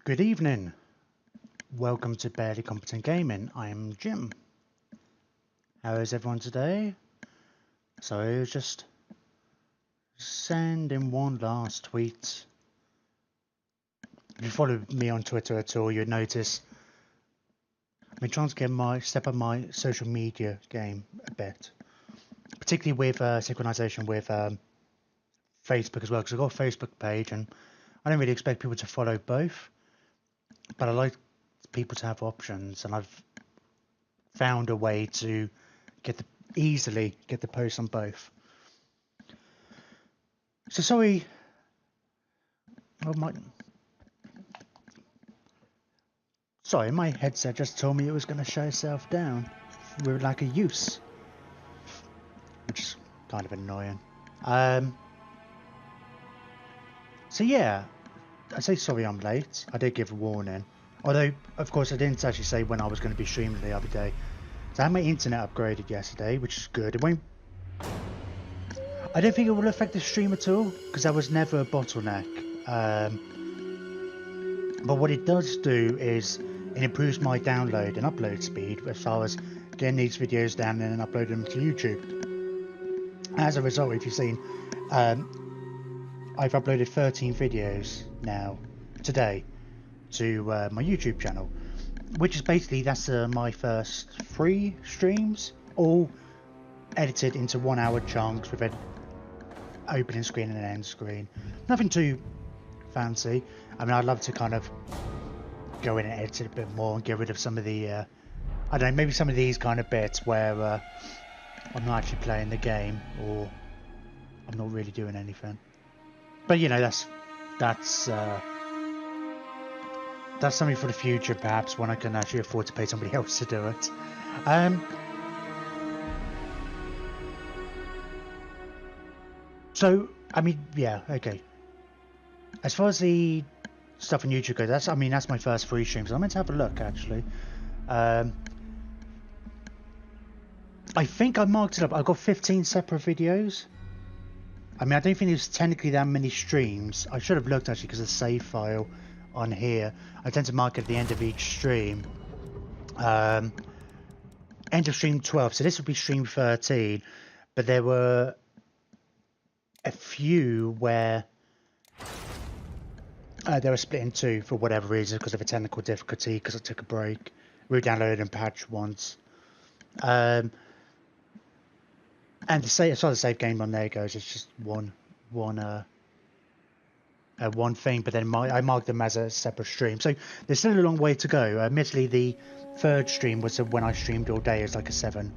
Good evening. Welcome to Barely Competent Gaming. I'm Jim. How is everyone today? So I was just sending one last tweet. If you follow me on Twitter at all, you'd notice I've been trying to get step up my social media game a bit, particularly with synchronization with Facebook as well, because I've got a Facebook page and I don't really expect people to follow both, but I like people to have options, and I've found a way to easily get the posts on both. So sorry. Sorry, my headset just told me it was going to shut itself down with lack of use, which is kind of annoying. So yeah, I say sorry I'm late. I did give a warning. Although, of course, I didn't actually say when I was going to be streaming the other day. So I had my internet upgraded yesterday, which is good. It won't... I don't think it will affect the stream at all, because that was never a bottleneck. But what it does do is it improves my download and upload speed as far as getting these videos down and then uploading them to YouTube. As a result, if you've seen, I've uploaded 13 videos now today to my YouTube channel, which is basically my first 3 streams, all edited into 1 hour chunks with an opening screen and an end screen. Nothing too fancy. I mean, I'd love to kind of go in and edit it a bit more and get rid of some of the I don't know, maybe some of these kind of bits where I'm not actually playing the game or I'm not really doing anything. But you know, that's something for the future, perhaps, when I can actually afford to pay somebody else to do it. So, I mean, yeah, okay. As far as the stuff on YouTube goes, that's my first 3 streams. I meant to have a look, actually. I think I marked it up. I've got 15 separate videos. I mean, I don't think there's technically that many streams. I should have looked, actually, because the save file on here, I tend to mark at the end of each stream. End of stream 12, so this would be stream 13, but there were a few where they were split in 2 for whatever reason, because of a technical difficulty, because I took a break, re-downloaded and patched once. And as far as the save game on there goes, it's just one thing, but then I marked them as a separate stream. So there's still a long way to go. Admittedly, the 3rd stream was when I streamed all day. It's like a 7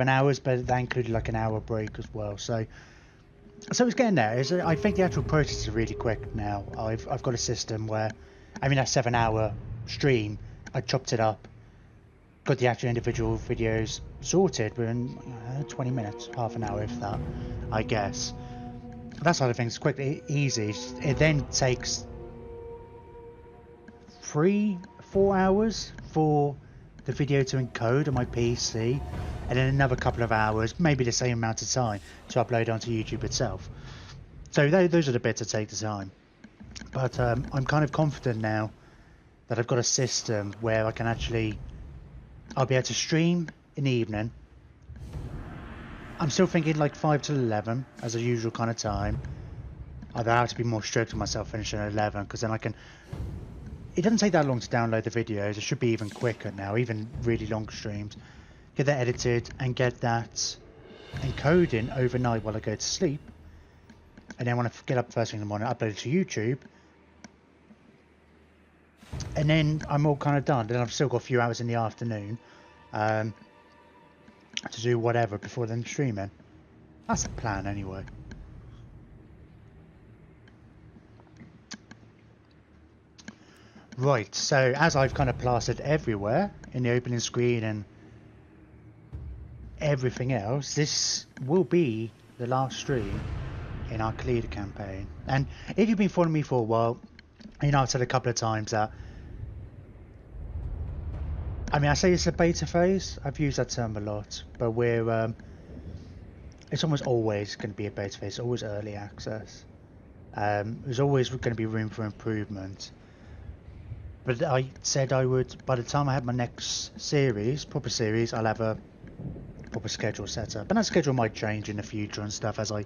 hours, but that included like an hour break as well. So it's getting there. I think the actual process is really quick now. I've got a system where, I mean, that 7-hour stream, I chopped it up, got the actual individual videos sorted within 20 minutes, half an hour if that, I guess. That side of things is quick, easy. It then takes 3-4 hours for the video to encode on my PC, and then another couple of hours, maybe the same amount of time, to upload onto YouTube itself. So those are the bits that take the time. But I'm kind of confident now that I've got a system where I'll be able to stream in the evening. I'm still thinking like 5 to 11 as a usual kind of time. I'd have to be more strict with myself finishing at 11, because then I can... It doesn't take that long to download the videos. It should be even quicker now, even really long streams. Get that edited and get that encoding overnight while I go to sleep. And then when I get up first thing in the morning, upload it to YouTube. And then I'm all kind of done. Then I've still got a few hours in the afternoon to do whatever before then streaming. That's the plan anyway. Right, so as I've kind of plastered everywhere in the opening screen and everything else, this will be the last stream in our Khalida campaign. And if you've been following me for a while, you know, I've said a couple of times that, I mean, I say it's a beta phase. I've used that term a lot, but it's almost always going to be a beta phase. It's always early access. There's always going to be room for improvement. But I said I would, by the time I have my next series, proper series, I'll have a proper schedule set up. And that schedule might change in the future and stuff as I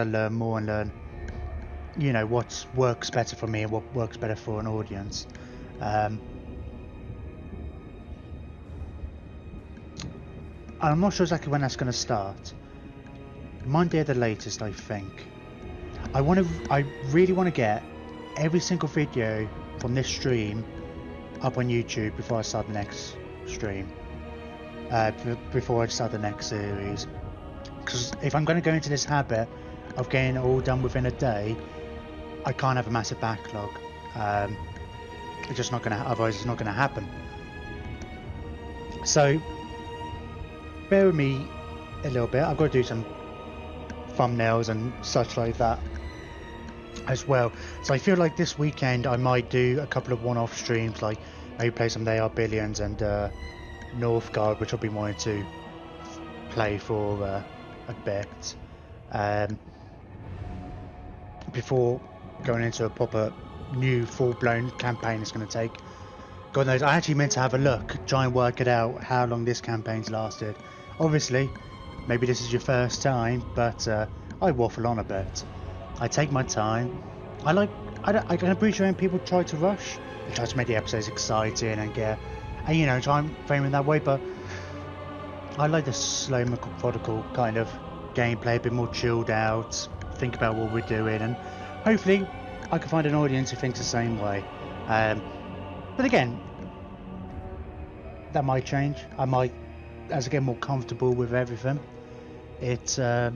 learn more and learn, you know, what works better for me and what works better for an audience. I'm not sure exactly when that's going to start. Monday at the latest, I think. I really want to get every single video from this stream up on YouTube before I start the next stream. Before I start the next series. Because if I'm going to go into this habit of getting it all done within a day, I can't have a massive backlog. It's just not going to. Otherwise, it's not going to happen. So, bear with me a little bit. I've got to do some thumbnails and such like that as well. So I feel like this weekend I might do a couple of one-off streams, like maybe play some They Are Billions and Northgard, which I'll be wanting to play for a bit before going into a proper new full-blown campaign it's going to take. God knows, I actually meant to have a look, try and work it out how long this campaign's lasted. Obviously, maybe this is your first time, but I waffle on a bit. I take my time. I can appreciate when people try to rush. They try to make the episodes exciting and you know, try and frame it that way, but I like the slow, methodical kind of gameplay, a bit more chilled out, think about what we're doing, and hopefully I can find an audience who thinks the same way. But again, that might change. I might, as I get more comfortable with everything, it's I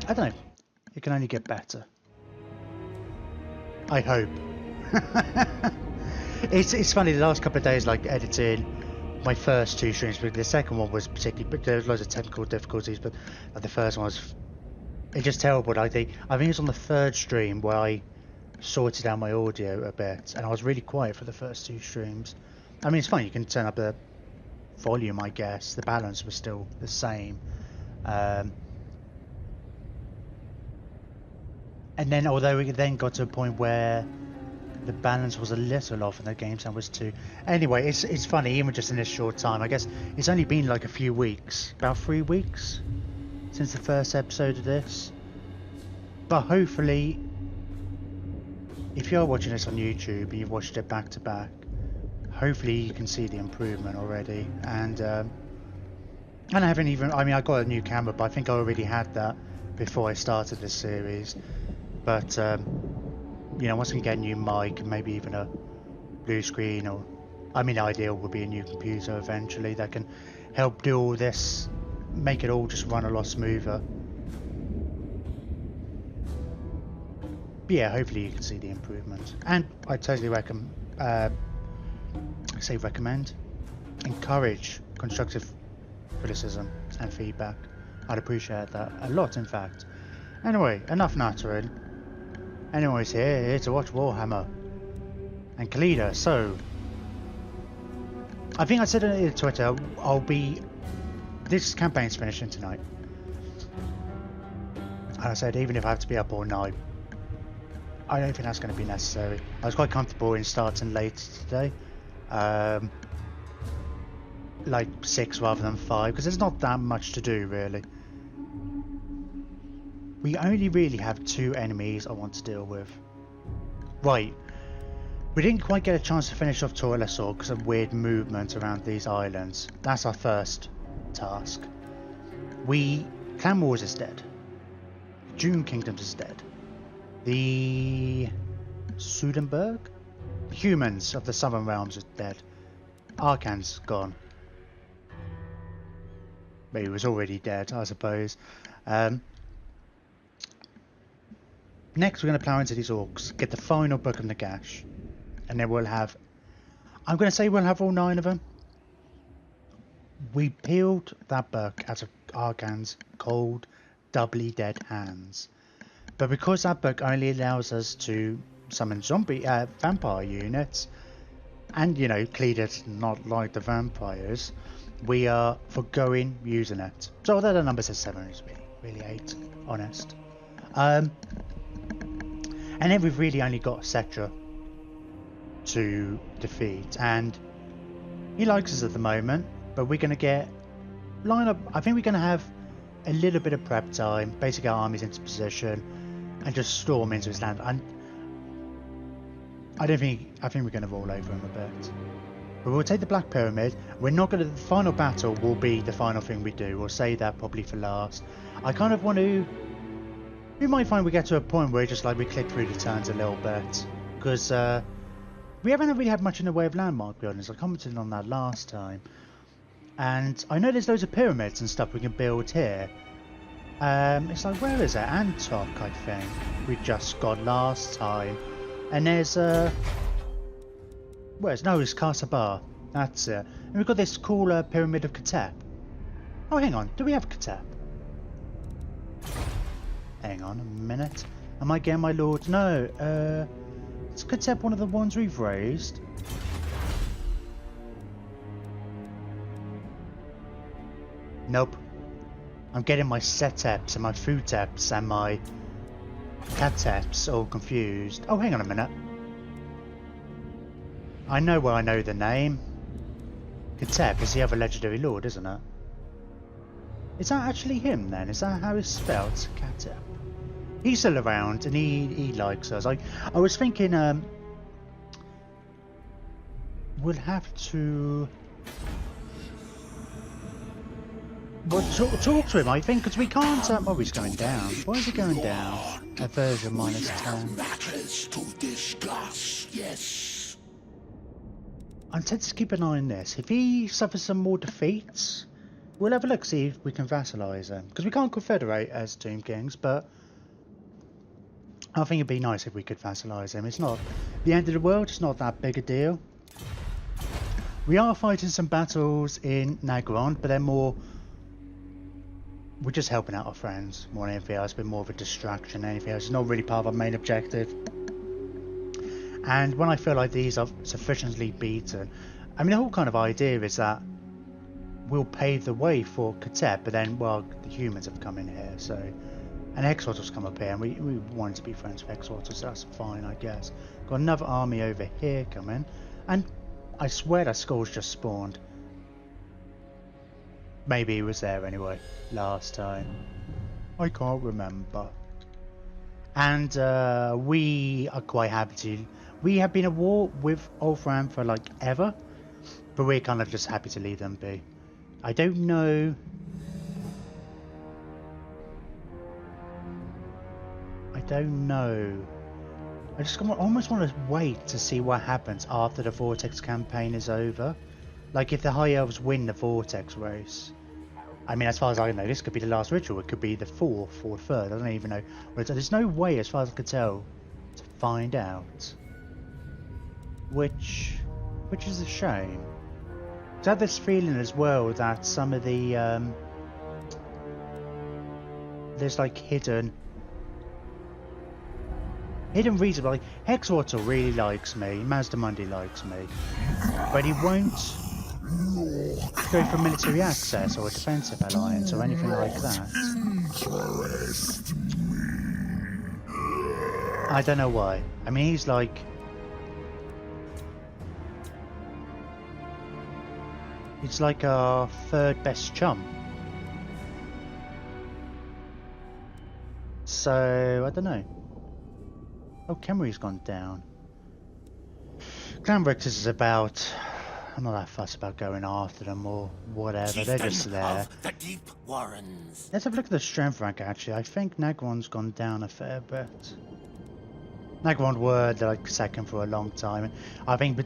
don't know, it can only get better. I hope. It's funny, the last couple of days, like editing my first two streams, but the second one was particularly, but there was loads of technical difficulties, but like, the first one was, it's just terrible. I think it was on the third stream where I sorted out my audio a bit, and I was really quiet for the first two streams. I mean, it's fine, you can turn up the volume, I guess. The balance was still the same. And then, although we then got to a point where the balance was a little off and the game sound was too... Anyway, it's funny, even just in this short time. I guess it's only been like a few weeks, about 3 weeks, since the first episode of this. But hopefully, if you're watching this on YouTube and you've watched it back to back, hopefully you can see the improvement already. And I haven't even... I mean, I got a new camera, but I think I already had that before I started this series. But, you know, once we get a new mic and maybe even a blue screen, or... I mean, ideal would be a new computer eventually that can help do all this, make it all just run a lot smoother. But yeah, hopefully you can see the improvement. And I totally recommend, encourage constructive criticism and feedback. I'd appreciate that a lot, in fact. Anyway, enough nattering. Anyone's here to watch Warhammer and Khalida. So I think I said on Twitter, this campaign's finishing tonight. And I said, even if I have to be up all night, I don't think that's going to be necessary. I was quite comfortable in starting late today, like 6 rather than 5, because there's not that much to do really. We only really have 2 enemies I want to deal with. Right, we didn't quite get a chance to finish off Torelessor because of weird movement around these islands. That's our first task. Clan Wars is dead. June Kingdoms is dead. The Sudenburg? Humans of the Southern Realms is dead. Arkan's gone. But he was already dead, I suppose. Next we're going to plow into these orcs, get the final Book of Nagash, and then we'll have... I'm going to say we'll have all 9 of them. We peeled that book out of Arkan's cold, doubly dead hands. But because that book only allows us to summon vampire units, and you know, Khalida's not like the vampires, we are forgoing using it. So although the number says 7, it's really 8, honest. And then we've really only got Cetra to defeat, and he likes us at the moment, but we're going to line up. I think we're going to have a little bit of prep time, basic our armies into position, and just storm into his land. And I think we're going to roll over him a bit. But we'll take the Black Pyramid. We're not going to. The final battle will be the final thing we do. We'll save that probably for last. I kind of want to. We might find we get to a point where just like we click through the turns a little bit, because we haven't really had much in the way of landmark buildings. I commented on that last time, and I know there's loads of pyramids and stuff we can build here. It's like, where is it? Antok, I think we just got last time, and there's where's no, it's Kasabar. That's it. And we've got this cool pyramid of Katep. Oh, hang on, do we have Katep? Hang on a minute. Am I getting my lord? No. Is Katep one of the ones we've raised? Nope. I'm getting my Seteps and my Futeps and my Kateps all confused. Oh, hang on a minute. I know where I know the name. Katep is the other legendary lord, isn't it? Is that actually him then? Is that how it's spelled? Katep. He's still around and he likes us. I was thinking we'll have to talk to him, I think, because we can't oh, he's going down. Why is he going down? Aversion -10. Matters to discuss, yes. I intend to keep an eye on this. If he suffers some more defeats, we'll have a look, see if we can vassalize him. Because we can't confederate as Tomb Kings, but I think it'd be nice if we could vassalize him. It's not the end of the world, it's not that big a deal. We are fighting some battles in Nagron, but they're more... We're just helping out our friends more than anything else. It's been more of a distraction than anything else. It's not really part of our main objective. And when I feel like these are sufficiently beaten, I mean, the whole kind of idea is that we'll pave the way for Katep, but then, well, the humans have come in here, so... And Exortals come up here, and we wanted to be friends with Exortals, so that's fine, I guess. Got another army over here coming, and I swear that skull's just spawned. Maybe he was there anyway, last time. I can't remember. And we are quite happy to... We have been at war with Ulfram for like ever, but we're kind of just happy to leave them be. I don't know... I just almost want to wait to see what happens after the Vortex campaign is over. Like if the High Elves win the Vortex race. I mean, as far as I know, this could be the last ritual. It could be the 4th or 3rd. I don't even know. There's no way, as far as I can tell, to find out. Which is a shame. I have this feeling as well that some of the there's like hidden reason. Like Hexwater really likes me, Mazdamundi likes me, but he won't go for military access or a defensive alliance or anything like that. I don't know why. I mean, he's like... It's like our 3rd best chum. So, I don't know. Oh, Khemri's gone down. Clan Rictus is about... I'm not that fussed about going after them or whatever, they're just there. The deep warrens. Let's have a look at the strength rank actually. I think Nagron's gone down a fair bit. Nagron were like second for a long time. I think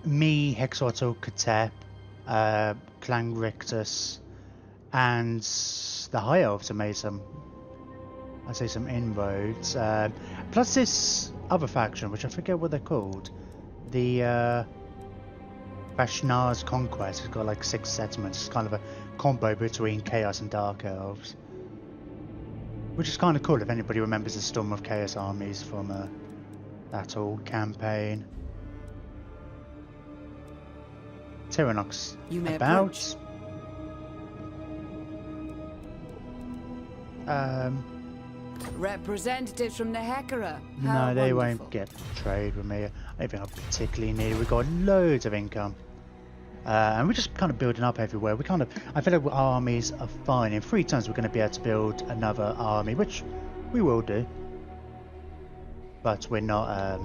me, Hexortal, Katep, Clan Rictus, and the High Elves have made some, I'd say, some inroads. Plus this other faction, which I forget what they're called. The Vashnar's Conquest has got like 6 settlements. It's kind of a combo between Chaos and Dark Elves. Which is kind of cool if anybody remembers the Storm of Chaos armies from that old campaign. Tyrannox about. Representatives from the Hekara. No, they won't get trade with me. I don't think I particularly need it. We've got loads of income. And we're just kind of building up everywhere. I feel like our armies are fine. In 3 turns we're going to be able to build another army, which we will do. But we're not,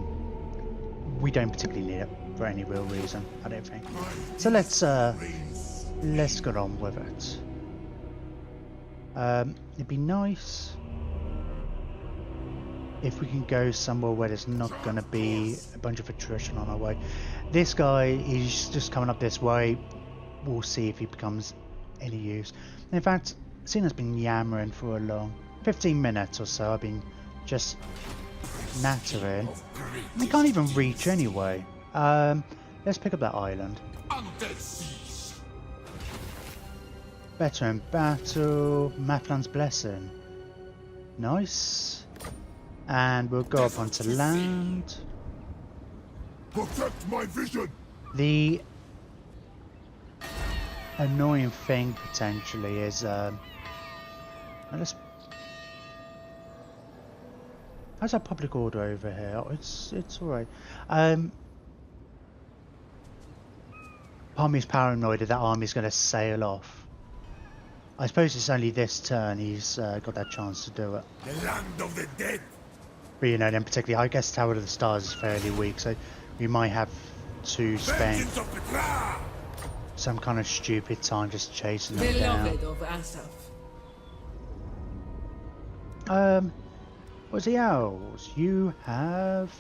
we don't particularly need it for any real reason, I don't think. So let's get on with it. It'd be nice if we can go somewhere where there's not going to be a bunch of attrition on our way. This guy is just coming up this way. We'll see if he becomes any use. In fact, Cena's been yammering for a long 15 minutes or so. I've been just nattering. We can't even reach anyway. Let's pick up that island. Better in battle. Mathlan's Blessing. Nice. And we'll go up onto land. Protect my vision. The annoying thing potentially is let's. How's our public order over here? Oh, it's alright. Part of me is paranoid that army's going to sail off. I suppose it's only this turn he's got that chance to do it. The land of the dead. But you know, then particularly, I guess Tower of the Stars is fairly weak, so we might have to spend some kind of stupid time just chasing them down. What's the owls? You have...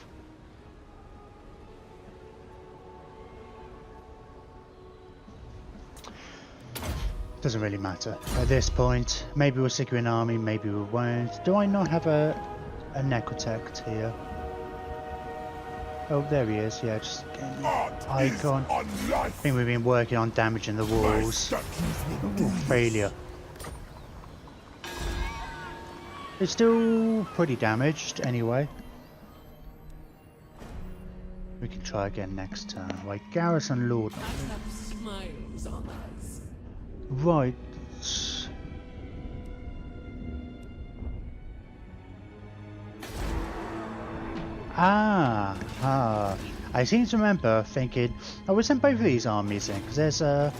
Doesn't really matter at this point. Maybe we'll stick you in army, maybe we won't. Do I not have a necrotect here? Oh, there he is. Yeah, just icon. I think we've been working on damaging the walls. Ooh, failure. It's still pretty damaged anyway. We can try again next turn. Right, Garrison Lord. Right. I seem to remember thinking, oh, we sent both of these armies in, because there's a...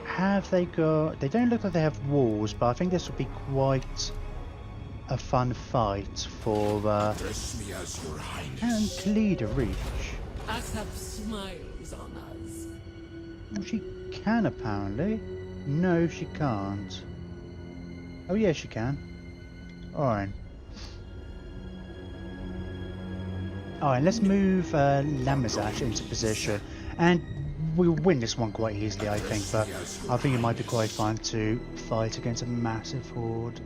Have they got... They don't look like they have walls, but I think this would be quite a fun fight for... Can Khalida reach? Oh, she can apparently. No, she can't. Oh, yeah, she can. Alright. Alright, let's move Lamazach into position. And we'll win this one quite easily, I think, but I think it might be quite fun to fight against a massive horde.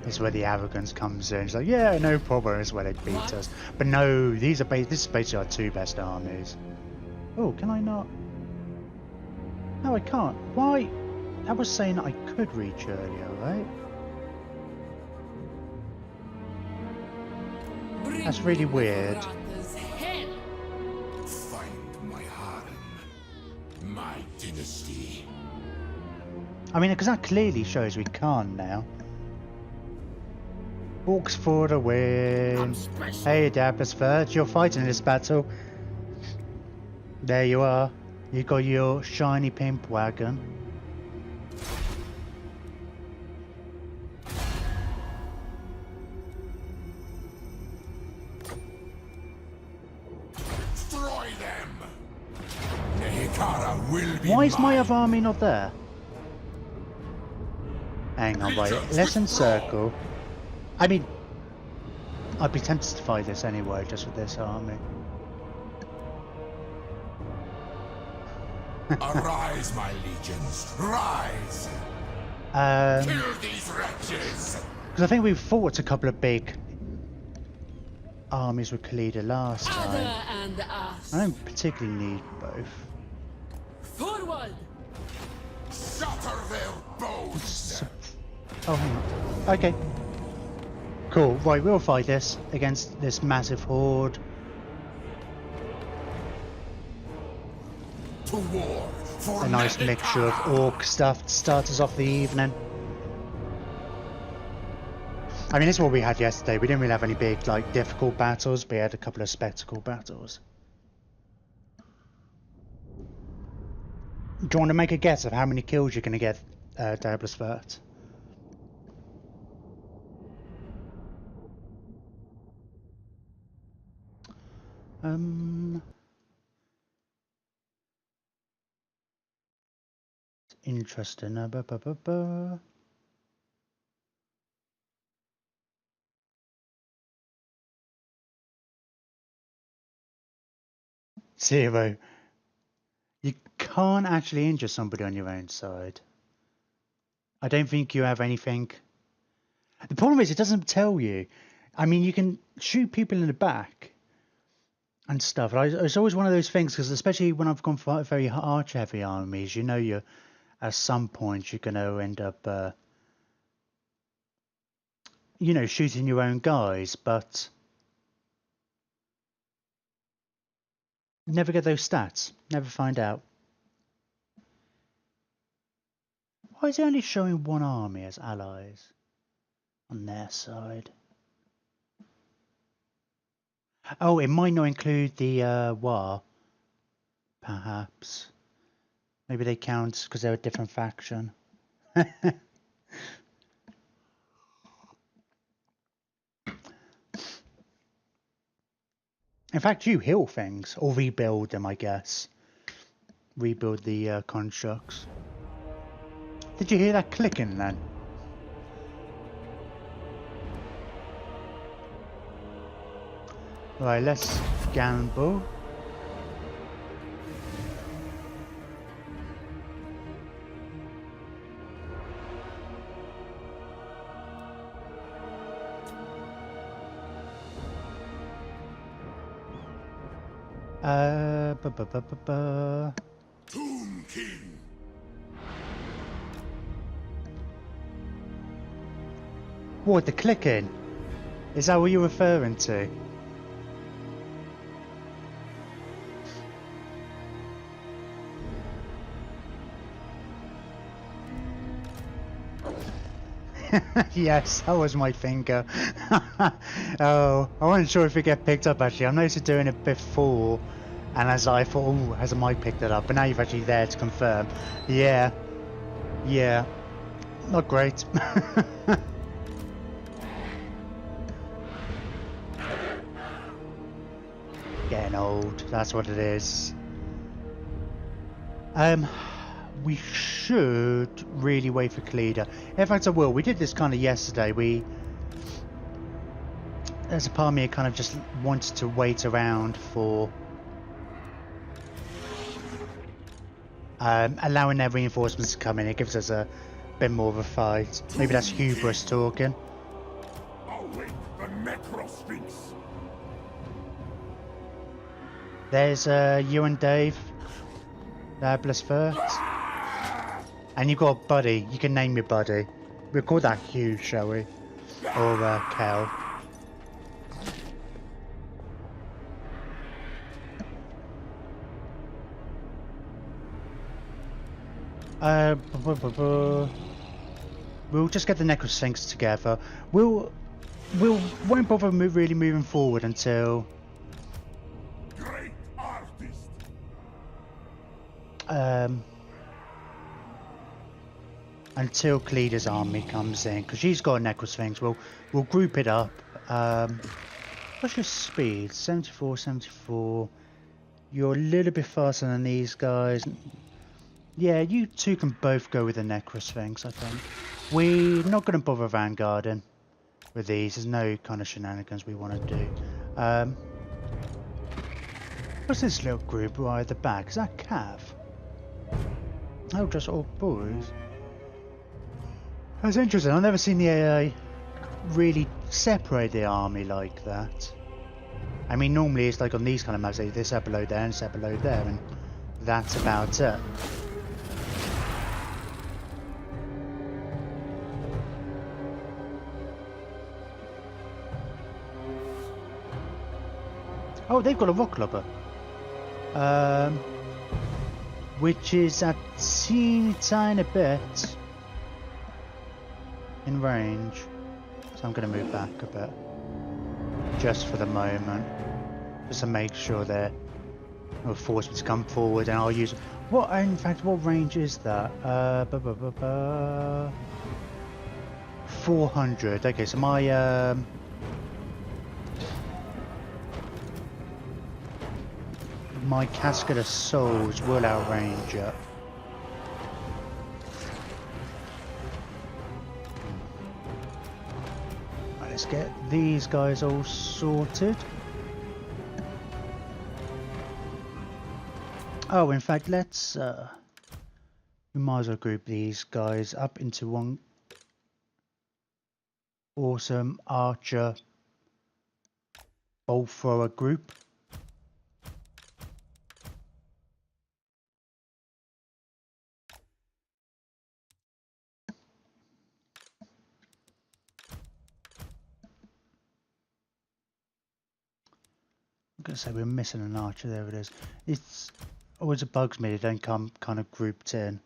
This is where the arrogance comes in. It's like, yeah, no problem. This is where they beat us. But no, this is basically our 2 best armies. Oh, can I not? No, I can't. Why? That was saying that I could reach earlier, right? That's really weird. Find my harem, my dynasty. I mean, because that clearly shows we can't now. Walks for the win. Hey, Adaptus, you're fighting this battle. There you are. You got your shiny pimp wagon. Destroy them. Nehikara will be Why is my mine. other army not there? Hang on, wait. Let's encircle. I mean, I'd be tempted to fight this anyway, just with this army. Arise, my legions, rise! Kill these wretches! Because I think we fought a couple of big armies with Khalida last time. I don't particularly need both. Forward! Shatter their bones! Oh, hang on. Okay. Cool. Right, we'll fight this against this massive horde. to war for a nice mixture of orc stuff to start us off the evening. I mean, this is what we had yesterday. We didn't really have any big, like, difficult battles, but we had a couple of spectacle battles. Do you want to make a guess of how many kills you're going to get, Diablos Vert? Interesting. 0. You can't actually injure somebody on your own side. I don't think you have anything. The problem is it doesn't tell you. I mean, you can shoot people in the back and stuff. It's always one of those things, because especially when I've gone for very arch heavy armies, you know, you're at some point you're going to end up, you know, shooting your own guys, but never get those stats. Never find out. Why is it only showing one army as allies on their side? Oh, it might not include the War, perhaps. Maybe they count because they're a different faction. In fact, you heal things, or rebuild them, I guess. Rebuild the constructs. Did you hear that clicking then? Right, let's gamble. Tomb King. What, the clicking? Is that what you're referring to? Yes, that was my finger. Oh, I wasn't sure if it get picked up actually. I'm noticed doing it before, and as I thought, oh, has a mic picked it up? But now you've actually there to confirm. Yeah, yeah, not great. Getting old, that's what it is. We should really wait for Khalida. In fact, I will. We did this kind of yesterday. There's a part of me that kind of just wanted to wait around for allowing their reinforcements to come in. It gives us a bit more of a fight. Maybe that's hubris talking. Awake the Necrosphinx. There's you and Dave. Diablos Vert. And you've got a buddy. You can name your buddy. We'll call that Hugh, shall we? Or Kel. We'll just get the Necrosphinx together. Won't bother really moving forward until Great artist. Until Khalida's army comes in, because she's got a Necrosphinx. We'll group it up. What's your speed? 74, 74. You're a little bit faster than these guys. Yeah, you two can both go with the Necrosphinx, I think. We're not going to bother vanguarding with these. There's no kind of shenanigans we want to do. What's this little group right at the back? Is that Cav? Oh, just all boys. That's interesting. I've never seen the AI really separate the army like that. I mean, normally it's like on these kind of maps, they set below there and set below there, and that's about it. Oh, they've got a rock clubber. which is a teeny tiny bit in range. So I'm going to move back a bit, just for the moment, just to make sure they will force me to come forward, and I'll use what. In fact, what range is that? 400. Okay, so my casket of souls will outrange it. Right, let's get these guys all sorted. Oh, in fact, let's we might as well group these guys up into one awesome archer bolt thrower group. I'm gonna say we're missing an archer. There it is. It's always bugs me they don't come kind of grouped in.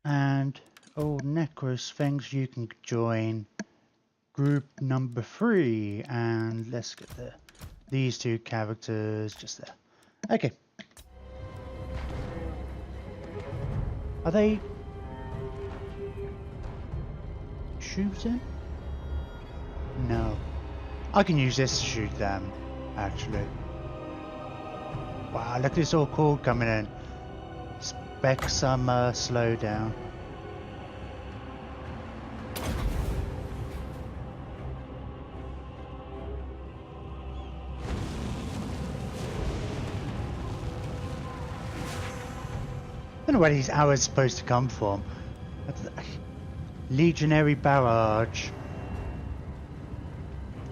And oh, Necros, thanks. You can join group number 3, and let's get these two characters just there. Okay. Are they shooting? No. I can use this to shoot them, actually. Wow, look at this all cool coming in. Expect some slowdown. I don't know where these arrows are supposed to come from. Legionary barrage.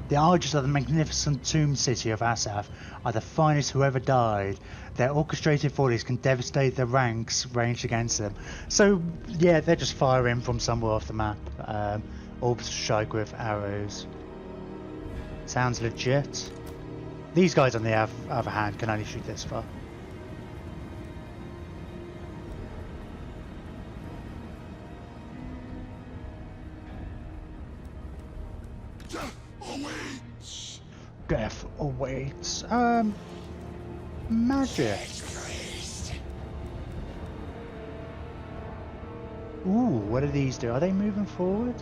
The Argers of the magnificent tomb city of Asaph are the finest who ever died. Their orchestrated volleys can devastate the ranks ranged against them. So, yeah, they're just firing from somewhere off the map. Or strike with arrows. Sounds legit. These guys, on the other hand, can only shoot this far. Death awaits. Magic. Ooh, what do these do? Are they moving forward?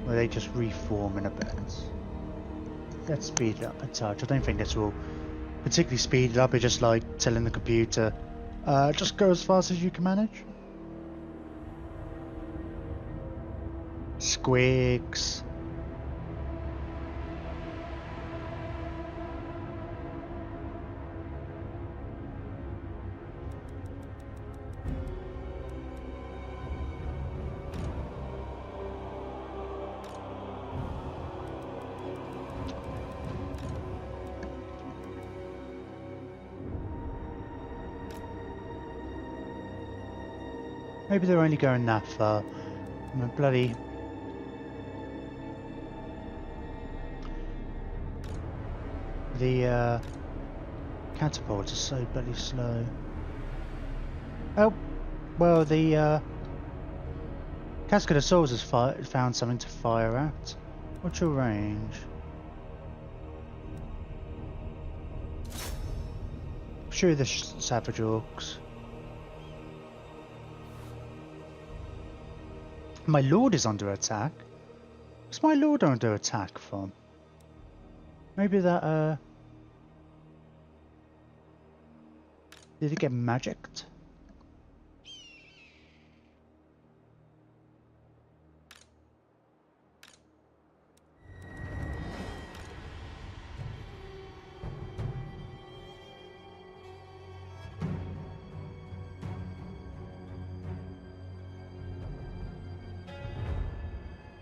Or are they just reforming a bit? Let's speed it up a touch. I don't think this will particularly speed it up. It's just like telling the computer, just go as fast as you can manage. Squigs. Maybe they're only going that far. I'm a bloody... The catapults are so bloody slow. Oh, well, the Cascade of Souls has found something to fire at. What's your range? Shoot the Savage Orcs. My lord is under attack. What's my lord under attack from? Maybe that, did he get magicked?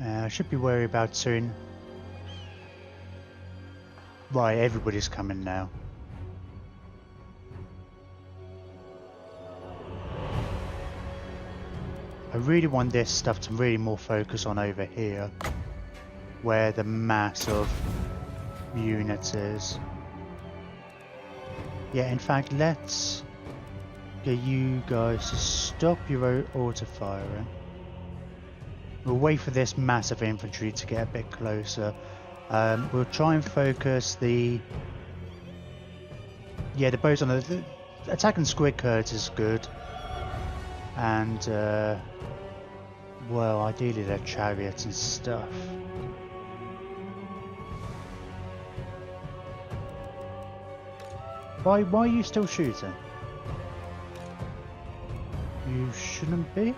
I should be worried about soon. Right, everybody's coming now. really want this stuff to really more focus on over here, where the mass of units is. Yeah, in fact, let's get you guys to stop your auto-firing. We'll wait for this massive infantry to get a bit closer. We'll try and focus the bows on the attacking squid curds is good, and well, ideally their chariots and stuff. Why are you still shooting? You shouldn't be.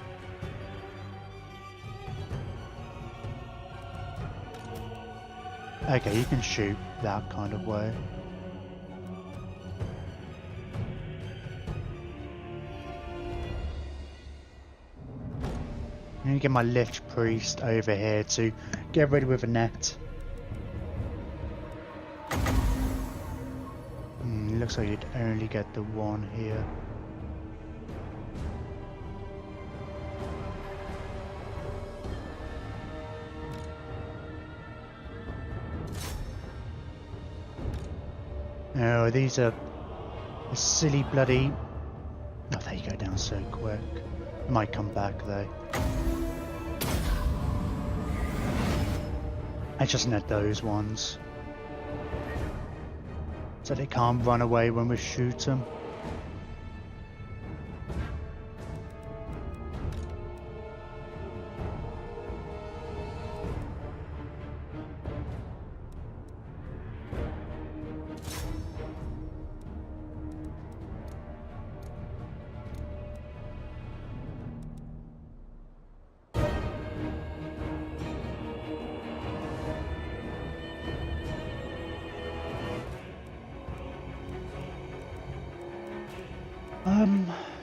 Okay, you can shoot that kind of way. I'm gonna get my Lich Priest over here to get ready with a net. Looks like you'd only get the one here. Oh, these are silly bloody... Oh, there you go, down so quick. Might come back though. I just net those ones, so they can't run away when we shoot them.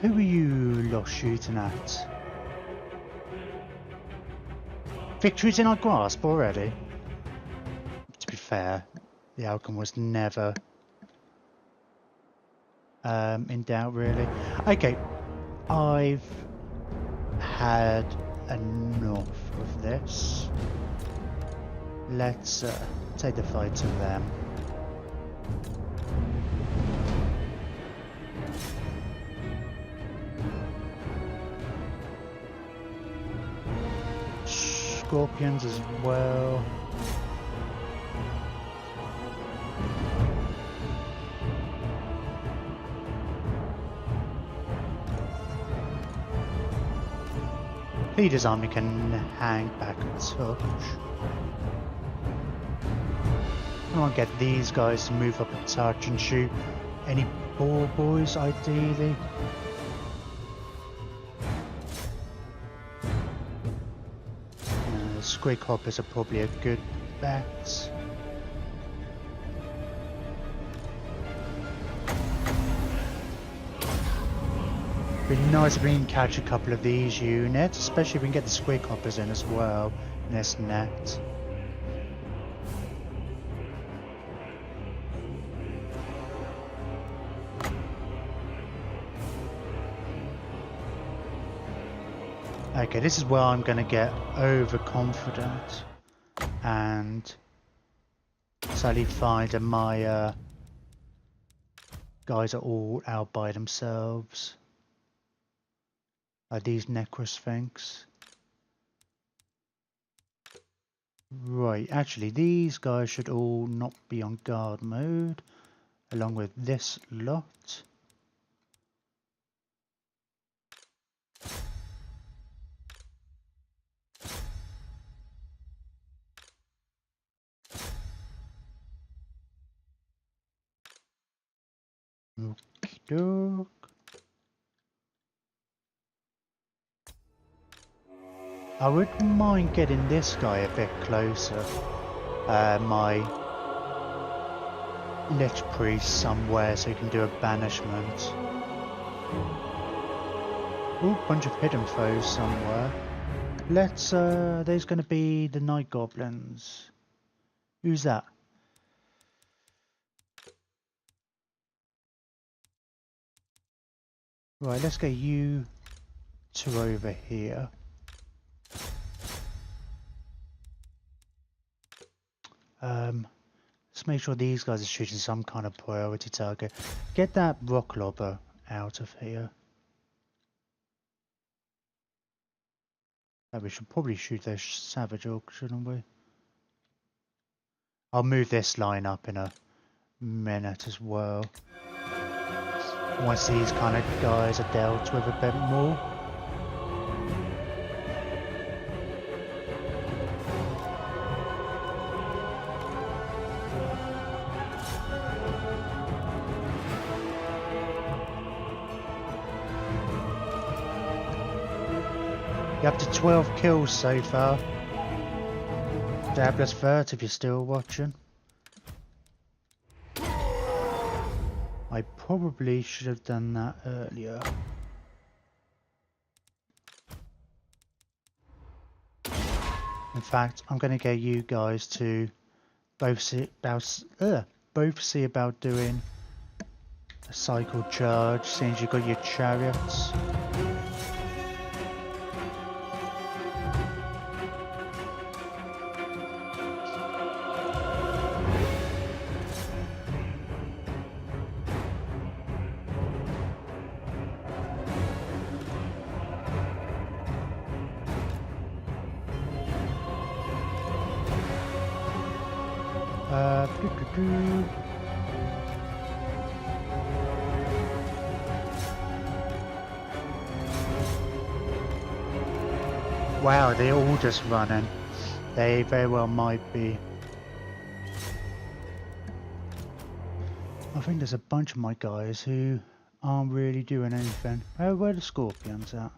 Who are you lot shooting at? Victory's in our grasp already? To be fair, the outcome was never in doubt really. Okay, I've had enough of this. Let's take the fight to them. Scorpions as well. Khalida's army can hang back a touch. I want to get these guys to move up a touch and shoot any boar boys ideally. Squig hoppers are probably a good bet. Be nice if we can catch a couple of these units, especially if we can get the squig hoppers in as well in this net. Okay, this is where I'm going to get overconfident and sadly find that my guys are all out by themselves. Like these Necrosphinx. Right, actually these guys should all not be on guard mode, along with this lot. Okey-doke. I wouldn't mind getting this guy a bit closer. My Lich Priest somewhere so he can do a banishment. Ooh, bunch of hidden foes somewhere. Let's, there's gonna be the Night Goblins. Who's that? Right, let's get you two over here. Let's make sure these guys are shooting some kind of priority target. Get that rock lobber out of here. We should probably shoot those savage orcs, shouldn't we? I'll move this line up in a minute as well. Once these kind of guys are dealt with a bit more. You're up to 12 kills so far. Dabblers Vert if you're still watching. I probably should have done that earlier. In fact, I'm going to get you guys to both see about doing a cycle charge, since you've got your chariots. Wow, they're all just running. They very well might be. I think there's a bunch of my guys who aren't really doing anything. Oh, where are the scorpions at?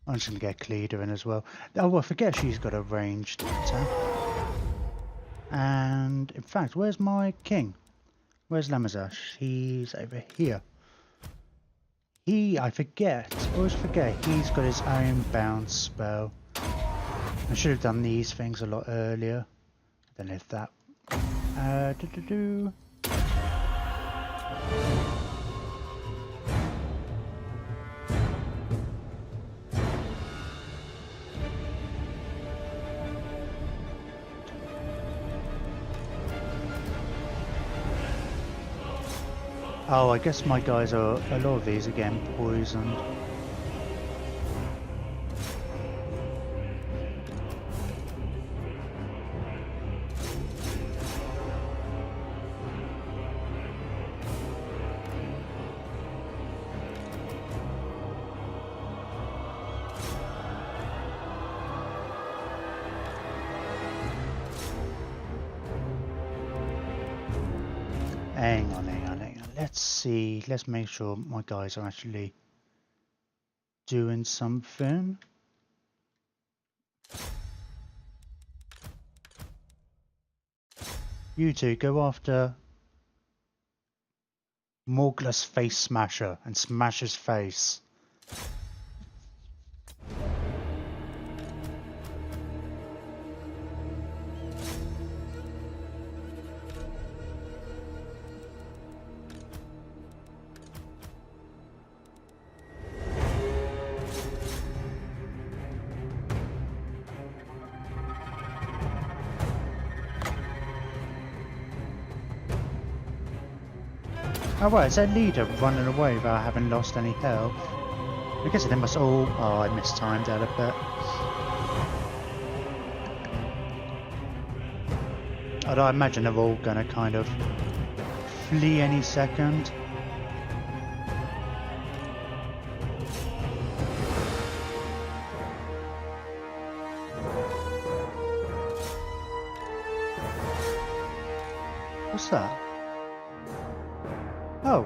I'm just going to get Khalida in as well. Oh, I forget she's got a ranged attack. And, in fact, where's my king? Where's Lamazash? He's over here. I always forget, he's got his own bounce spell. I should have done these things a lot earlier. I don't know if that... Oh, I guess my guys are, a lot of these are getting poisoned. Hang on. Let's see, let's make sure my guys are actually doing something. You two go after Morgulus Face Smasher and smash his face. Oh right, is that leader running away without having lost any health? I guess they must all... Oh, I mistimed that a bit. Although I imagine they're all going to kind of flee any second. What's that? Oh.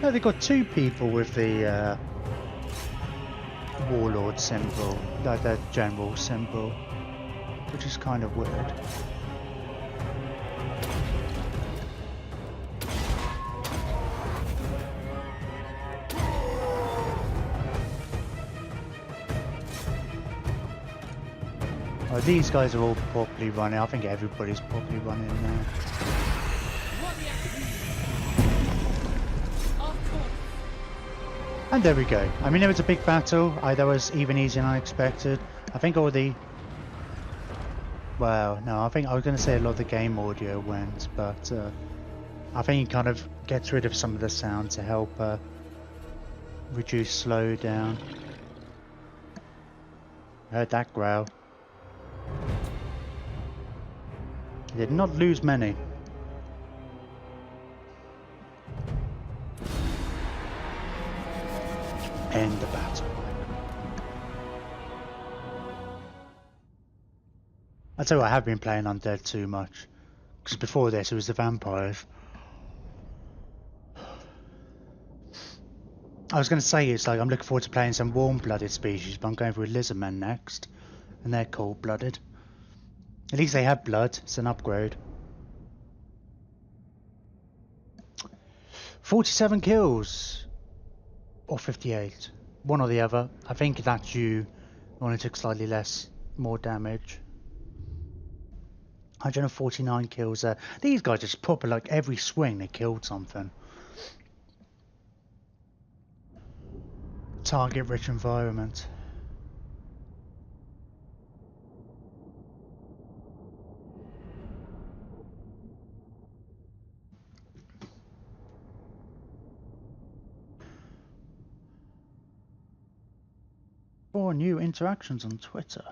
No, they've got two people with the warlord symbol, like the general symbol, which is kind of weird. Oh, these guys are all properly running. I think everybody's properly running now. And there we go. I mean, it was a big battle. That was even easier than I expected. I think all the... Well, no, I think I was going to say a lot of the game audio went, but I think it kind of gets rid of some of the sound to help reduce slowdown. I heard that growl. Did not lose many. End the battle. I tell you what, I have been playing Undead too much. Because before this it was the vampires. I was going to say it's like I'm looking forward to playing some warm-blooded species, but I'm going for a lizardmen next. And they're cold-blooded. At least they have blood, it's an upgrade. 47 kills! Or 58. One or the other. I think that's you. Only took slightly more damage. 149 kills there. These guys just proper, like every swing they killed something. Target rich environment. Four new interactions on Twitter.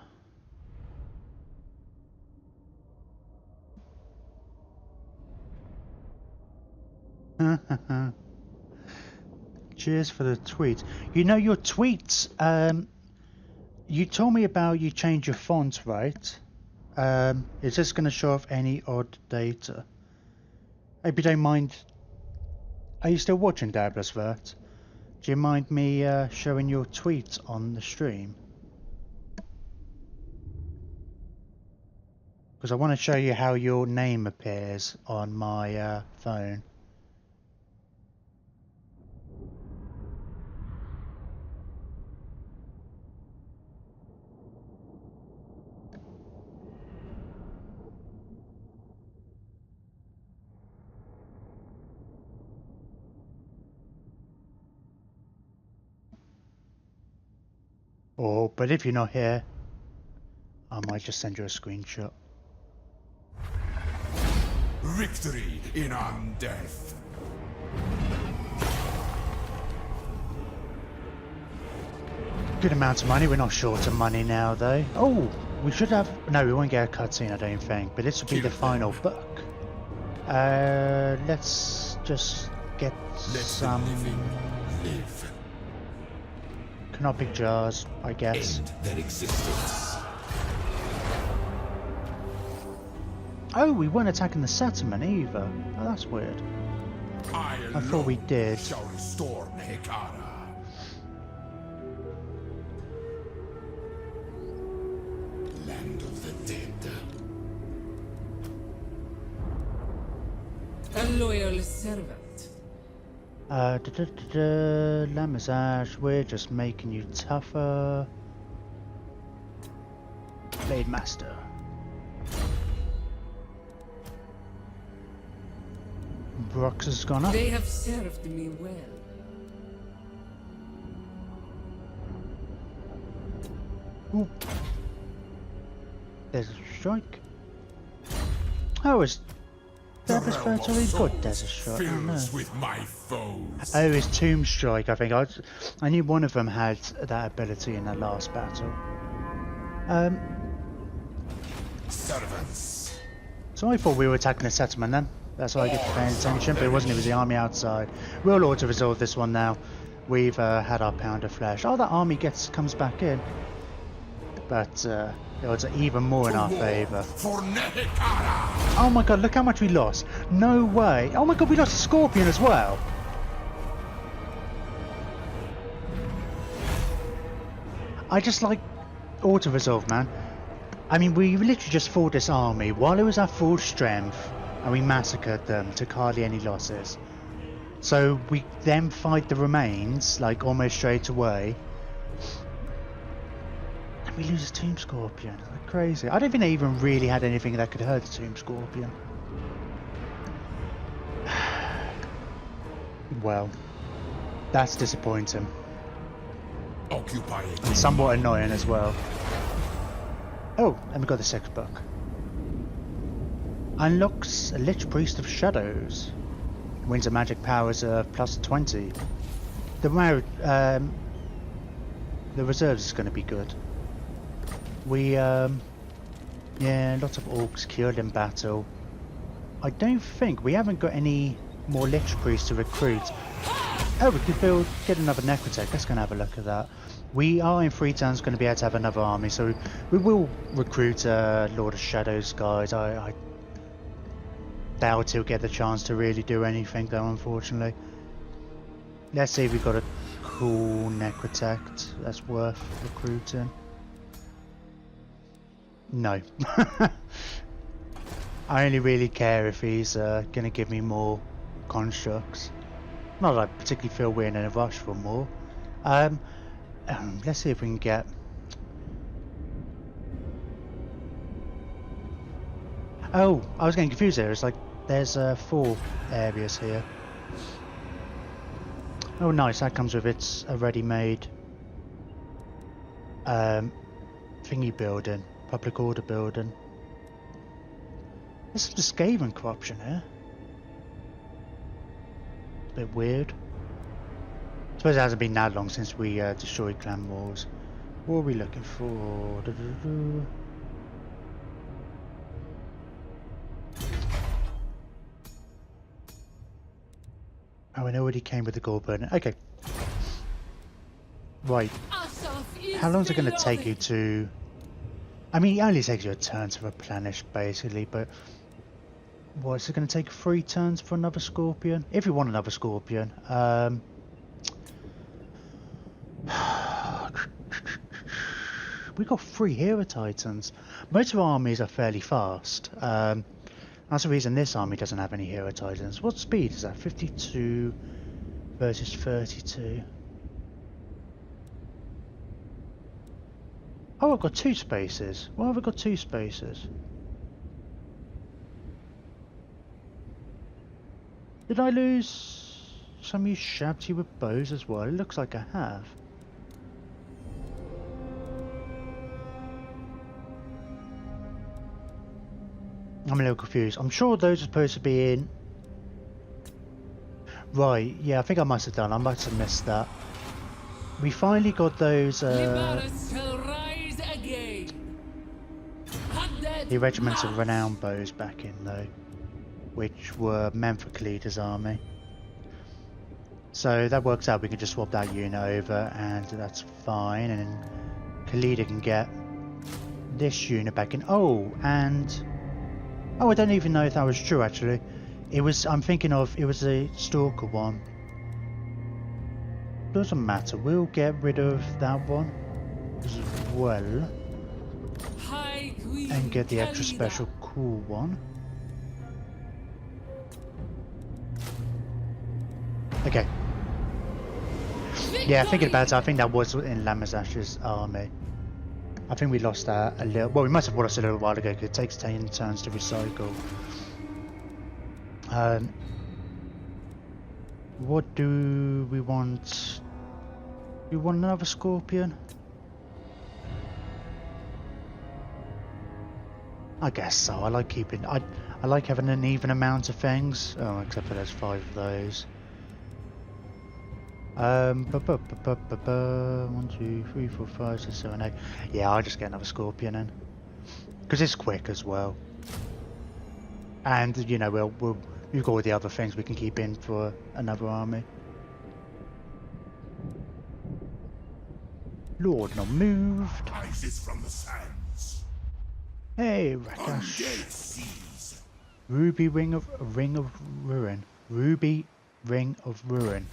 Cheers for the tweet. You know your tweets, you told me about you changed your font, right? Is this going to show off any odd data? If you don't mind, are you still watching Dabbler's Vert? Do you mind me showing your tweet on the stream? Because I want to show you how your name appears on my phone. Oh, but if you're not here, I might just send you a screenshot. Victory in undeath. Good amount of money. We're not short of money now, though. Oh, we should have... No, we won't get a cutscene, I don't think. But this will be the final book. Let's just get some... Live. Canopic jars, I guess. End their existence. Oh, we weren't attacking the settlement either. Oh, that's weird. I thought we did. Shall restore Hekara. Land of the dead. A loyal servant. Lamazage, we're just making you tougher. Blade Master. Brox has gone up. They have served me well. Ooh. There's a strike. Oh, it's Dabbler's Vert already got Desert Strike. Oh, no. With my foes. Oh, it's Tomb Strike, I think. I knew one of them had that ability in the last battle. Servants. So I thought we were attacking the settlement then. That's why I get paying attention, but it wasn't. It was the army outside. We'll auto-resolve this one now. We've had our pound of flesh. Oh, that army comes back in. But it was even more in our favour. Oh my god, look how much we lost. No way. Oh my god, we lost a Scorpion as well. I just like auto-resolve, man. I mean, we literally just fought this army while it was at full strength. And we massacred them, took hardly any losses. So we then fight the remains, like almost straight away. we lose a Tomb Scorpion? Like crazy. I don't think they even really had anything that could hurt the Tomb Scorpion. Well, that's disappointing. Occupy it. And somewhat annoying as well. Oh, and we got the sixth book. Unlocks a Lich Priest of Shadows. Wins a magic powers of plus 20. The reserves is going to be good. We yeah, lots of orcs killed in battle. I don't think we haven't got any more Lich Priests to recruit. Oh, we could get another Necrotech. Let's go and have a look at that. We are in 3 turns going to be able to have another army, so we will recruit Lord of Shadows guys. I doubt he'll get the chance to really do anything though, unfortunately. Let's see if we've got a cool Necrotech that's worth recruiting. No. I only really care if he's going to give me more constructs. Not that I particularly feel we're in a rush for more. Let's see if we can get... Oh, I was getting confused there. It's like there's 4 areas here. Oh nice, that comes with its already made thingy building, public order building. There's some Skaven corruption here. A bit weird. I suppose it hasn't been that long since we destroyed Clan Wars. What are we looking for? Oh, it already came with the gore burner. Okay. Right. How long is it going to take you to... I mean, it only takes you a turn to replenish, basically, but... What, is it going to take 3 turns for another Scorpion? If you want another Scorpion. We got 3 Hero Titans. Most of our armies are fairly fast. That's the reason this army doesn't have any Hero Titans. What speed is that? 52 versus 32. Oh, I've got 2 spaces. Why have I got 2 spaces? Did I lose some use Shabty with bows as well? It looks like I have. I'm a little confused. I'm sure those are supposed to be in... Right, yeah, I think I must have done. I must have missed that. We finally got those... the regiments of renowned bows back in though, which were meant for Khalida's army. So that works out. We can just swap that unit over and that's fine. And then Khalida can get this unit back in. Oh, and... Oh, I don't even know if that was true actually. It was, I'm thinking of, it was a Stalker one. Doesn't matter, we'll get rid of that one as well. And get the extra special cool one. Okay. Yeah, thinking about it, I think that was in Lamazash's army. I think we lost that a little... Well, we must have lost a little while ago because it takes 10 turns to recycle. What do we want? Do you want another Scorpion? I guess so. I like keeping... I like having an even amount of things. Oh, except for there's 5 of those. 1, 2, 3, 4, 5, 6, 7, 8. Yeah, I'll just get another Scorpion in. Because it's quick as well. And, you know, we've got all the other things we can keep in for another army. Lord not moved. Rises from the sands. Hey, Rakash. Ruby Ring of Ruin. Ruby Ring of Ruin.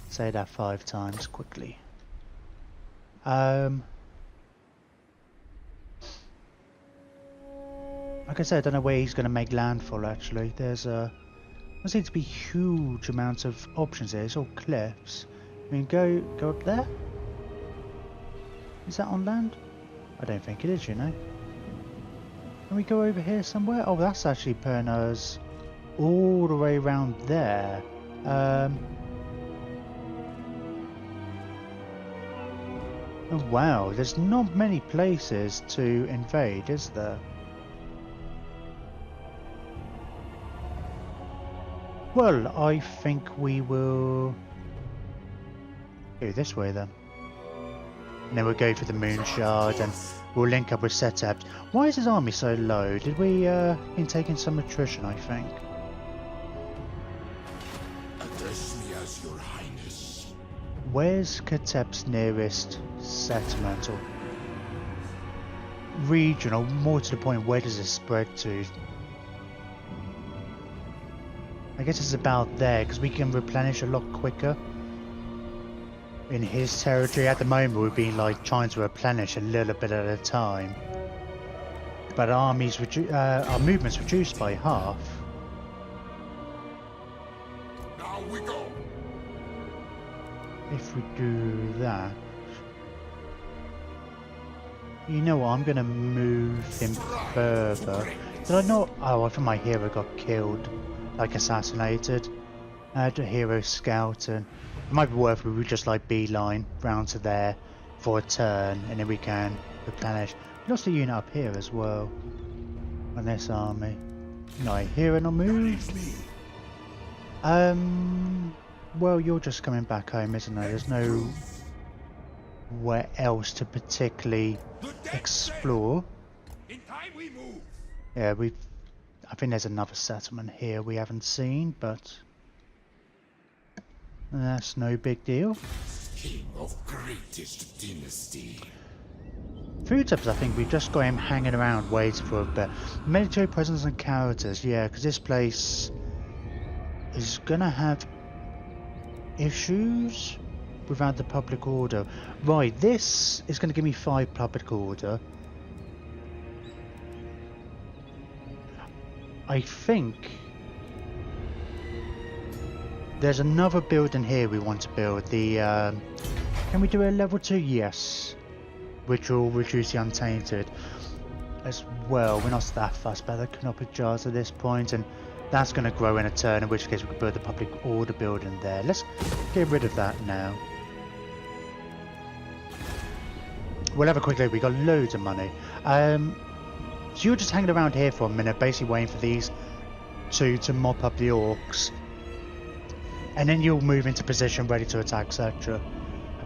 Say that 5 times quickly. Like I said, I don't know where he's going to make landfall actually. There seems to be huge amounts of options here. It's all cliffs. I mean, go up there. Is that on land? I don't think it is, you know. Can we go over here somewhere? Oh, that's actually putting us all the way around there. Oh wow, there's not many places to invade, is there? Well, I think we will go this way then. And then we'll go for the moon shard and we'll link up with setups. Why is his army so low? Did we been taking some attrition, I think? Address me as your highness. Where's Katep's nearest settlement or region, or more to the point, where does it spread to? I guess it's about there, because we can replenish a lot quicker in his territory. At the moment we've been like trying to replenish a little bit at a time, but our movement's reduced by half. Now we go. If we do that, you know what, I'm gonna move him further. Did I not? Oh, I think my hero got killed, like assassinated. I had a hero scout, and it might be worth it if we just like beeline round to there for a turn, and then we can replenish. We lost a unit up here as well on this army. No, hero not moved. Well, you're just coming back home, isn't there? There's no where else to particularly explore. In time we move. Yeah, I think there's another settlement here we haven't seen, but that's no big deal. King of greatest dynasty. Food tips, I think we've just got him hanging around waiting for a bit. Military presence and characters, yeah, because this place is gonna have issues without the public order. Right, this is gonna give me 5 public order. I think there's another building here we want to build. The can we do a level 2? Yes, which will reduce the untainted as well. We're not that fussed about the canopic jars at this point, and that's going to grow in a turn, in which case we can build the public order building there. Let's get rid of that now. We'll have a quick look. We got loads of money. So you're just hanging around here for a minute, basically waiting for these two to mop up the orcs, and then you'll move into position ready to attack, etc.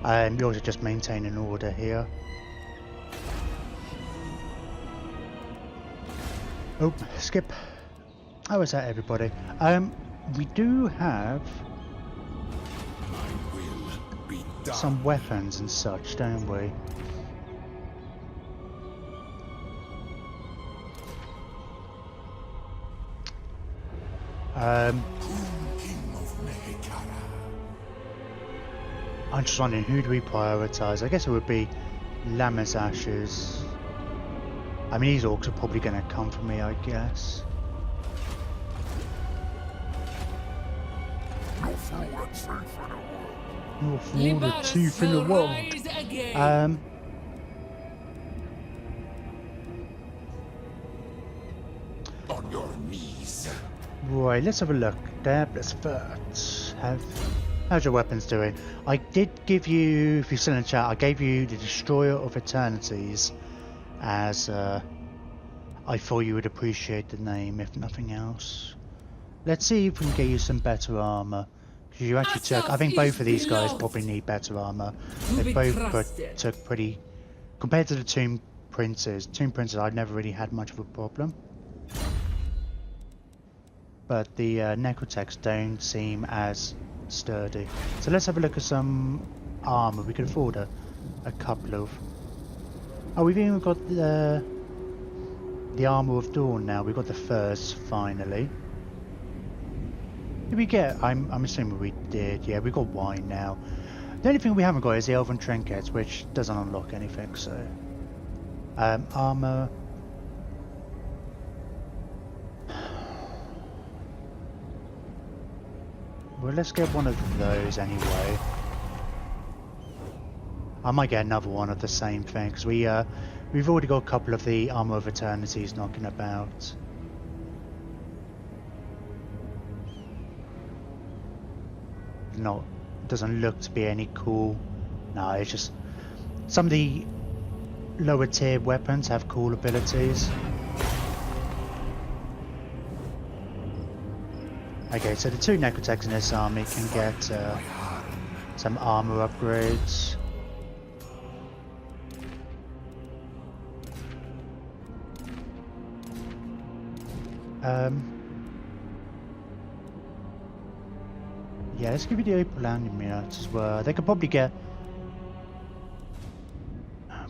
You're also just maintaining order here. Oh, skip. How is that, everybody? We do have My will be done. some weapons and such, don't we? King of Mehekara. I'm just wondering, who do we prioritise? I guess it would be Lammer's Ashes. I mean, these orcs are probably going to come for me, I guess. No forward safe in the world. Not for all the tooth in the world. On your knees. Right, let's have a look. Deb, let's first have... How's your weapons doing? I did give you, if you're still in the chat, I gave you the Destroyer of Eternities as I thought you would appreciate the name, if nothing else. Let's see if we can get you some better armor. Because you actually took, I think both of these guys probably need better armor. They both took pretty, compared to the Tomb Princes, I've never really had much of a problem. But the Necrotechs don't seem as sturdy. So let's have a look at some armor. We could afford a couple of... Oh, we've even got the Armor of Dawn now. We've got the furs finally. Did we get... I'm assuming we did. Yeah, we got wine now. The only thing we haven't got is the Elven Trinkets, which doesn't unlock anything, so... armor... Well, let's get one of those anyway. I might get another one of the same thing, because we've already got a couple of the Armor of Eternities knocking about. Doesn't look to be any cool. No, it's just some of the lower tier weapons have cool abilities. Okay, so the 2 Necrotechs in this army can get some armor upgrades. Yeah, let's give you the Opal Amulet as well. They could probably get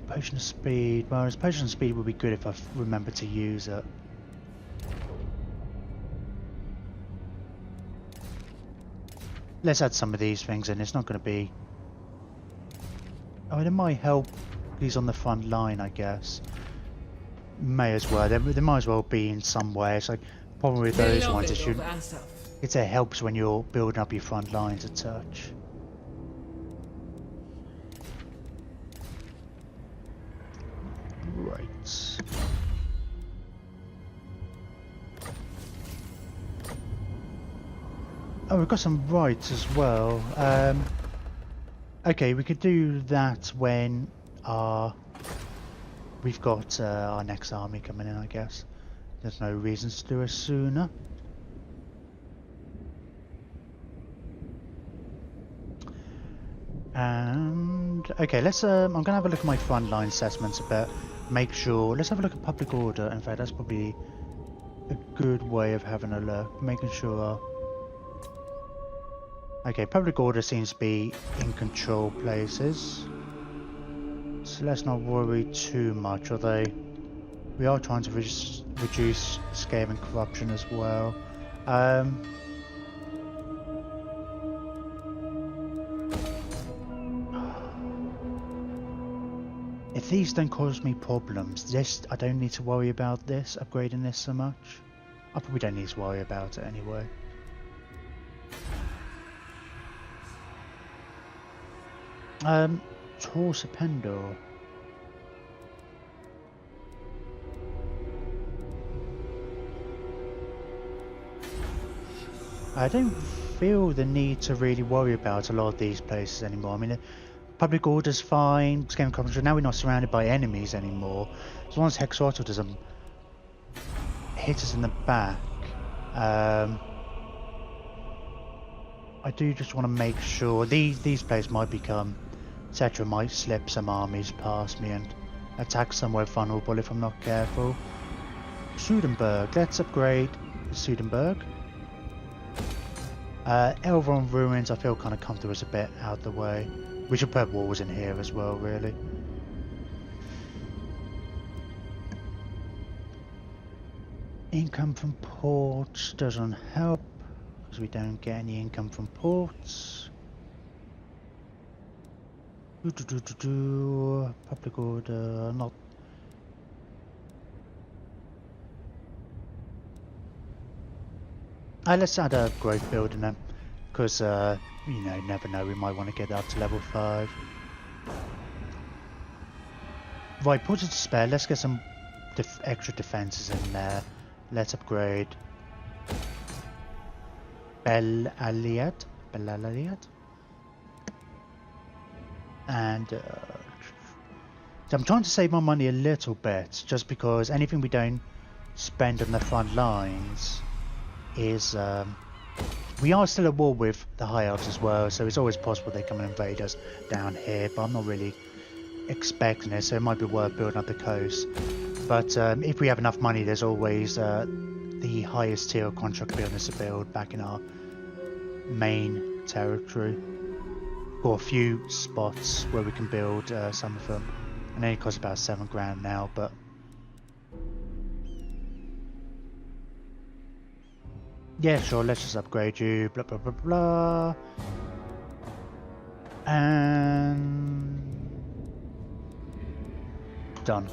Potion of Speed. Well, his Potion of Speed would be good if I remember to use it. Let's add some of these things in. It's not going to be... Oh, it might help. He's on the front line, I guess. May as well. They might as well be in some way. It's like problem with those ones is it helps when you're building up your front lines a touch. Right. Oh, we've got some rights as well. Okay, we could do that when we've got our next army coming in, I guess. There's no reasons to do it sooner. And okay, let's I'm gonna have a look at my frontline assessments a bit. Make sure. Let's have a look at public order. In fact, that's probably a good way of having a look. Making sure. Okay, public order seems to be in control places. So let's not worry too much, although we are trying to reduce scale and corruption as well. If these don't cause me problems, I don't need to worry about this, upgrading this so much. I probably don't need to worry about it anyway. Torsapendor. I don't feel the need to really worry about a lot of these places anymore. I mean, public order's fine, scale and corruption. Now we're not surrounded by enemies anymore. As long as Hexorotl doesn't hit us in the back. I do just want to make sure these places might become... Cetra might slip some armies past me and attack somewhere vulnerable if I'm not careful. Sudenburg, let's upgrade Sudenburg. Elrond Ruins I feel kind of comfortable as a bit out the way. We should put walls in here as well, really. Income from ports doesn't help because we don't get any income from ports. Public order, not. Let's add a growth building then, because you know, never know, we might want to get up to level 5. Right, put it to spare. Let's get some extra defenses in there. Let's upgrade Bel-Aliad. And so I'm trying to save my money a little bit, just because anything we don't spend on the front lines is we are still at war with the High Elves as well, so it's always possible they come and invade us down here, but I'm not really expecting it, so it might be worth building up the coast. But if we have enough money, there's always the highest tier of contract buildings to build back in our main territory. Got a few spots where we can build some of them, and they cost about 7 grand now, but yeah, sure, let's just upgrade you, blah blah blah blah. And done.